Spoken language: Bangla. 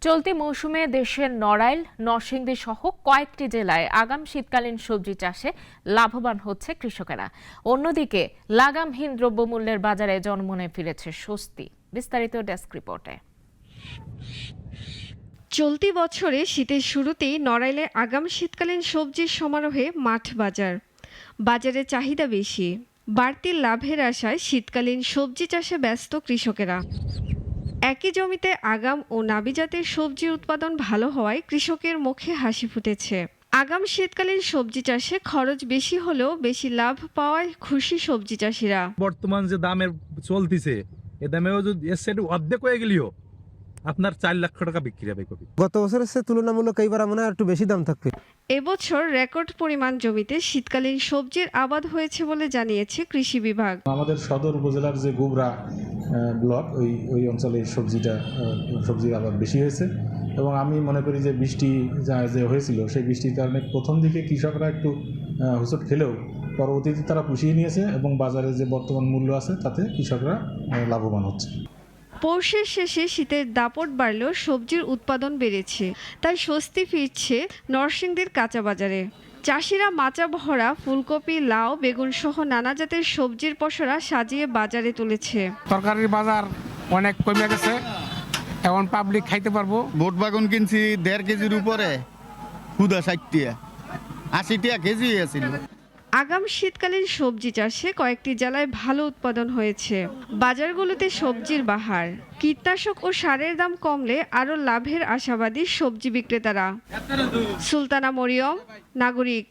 চলতি মৌসুমে দেশের নড়াইল, নরসিংদী সহ কয়েকটি জেলায় আগাম শীতকালীন সবজি চাষে লাভবান হচ্ছে কৃষকেরা। অন্যদিকে লাগামহীন দ্রব্যমূল্যের বাজারে জনমনে ফিরেছে স্বস্তি। বিস্তারিত ডেস্ক রিপোর্টে। চলতি বছরে শীতের শুরুতেই নড়াইলে আগাম শীতকালীন সবজির সমারোহে মাঠ বাজার। বাজারে চাহিদা বেশি, বাড়তি লাভের আশায় শীতকালীন সবজি চাষে ব্যস্ত কৃষকেরা। একই জমিতে আগাম ও নাবি জাতের সবজির উৎপাদন ভালো হওয়ায় কৃষকের মুখে হাসি ফুটেছে। আগাম শীতকালীন সবজি চাষে খরচ বেশি হলেও বেশি লাভ পাওয়ায় খুশি সবজি চাষিরা। বর্তমান যে দামের চলতেছে এ দামেও যদি এর সাইড অর্ধেক হয়ে গেলেও আপনার 4 লক্ষ টাকা বিক্রি হবে কপি। গত বছরের চেয়ে তুলনামূলক এইবার মনে হয় একটু বেশি দাম থাকবে। এবছর রেকর্ড পরিমাণ জমিতে শীতকালীন সবজির আবাদ হয়েছে বলে জানিয়েছে কৃষি বিভাগ। আমাদের সদর উপজেলার যে গোবরা ব্লক ওই অঞ্চলে সবজির আবাদ বেশি হয়েছে এবং আমি মনে করি যে বৃষ্টি যে হয়েছিল সেই বৃষ্টির কারণে প্রথম দিকে কৃষকরা একটু হোঁচট খেলেও পরবর্তীতে তারা পুষিয়ে নিয়েছে এবং বাজারে যে বর্তমান মূল্য আছে তাতে কৃষকরা লাভবান হচ্ছে। পৌষের শেষে শীতের দাপট বাড়লেও সবজির উৎপাদন বেড়েছে, তাই স্বস্তি ফিরছে নরসিংদীর কাঁচা বাজারে। চাষিরা মাচা ভরা ফুলকপি, লাউ, বেগুন সহ নানা জাতের সবজির পসরা সাজিয়ে বাজারে তুলেছে। তরকারির বাজার অনেক কমে গেছে, এখন পাবলিক খাইতে পারবো। বোট বাগুন কিনছি 1.5 কেজির উপরে, হুদা 60 টাকা 80 টাকা কেজি হয়েছিল। আগাম শীতকালীন সবজি চাষে কয়েকটি জেলায় ভালো উৎপাদন হয়েছে। বাজারগুলোতে সবজির বাহার। কীটনাশক ও সারের দাম কমলে আরও লাভের আশাবাদী সবজি বিক্রেতারা। সুলতানা মরিয়ম, নাগরিক।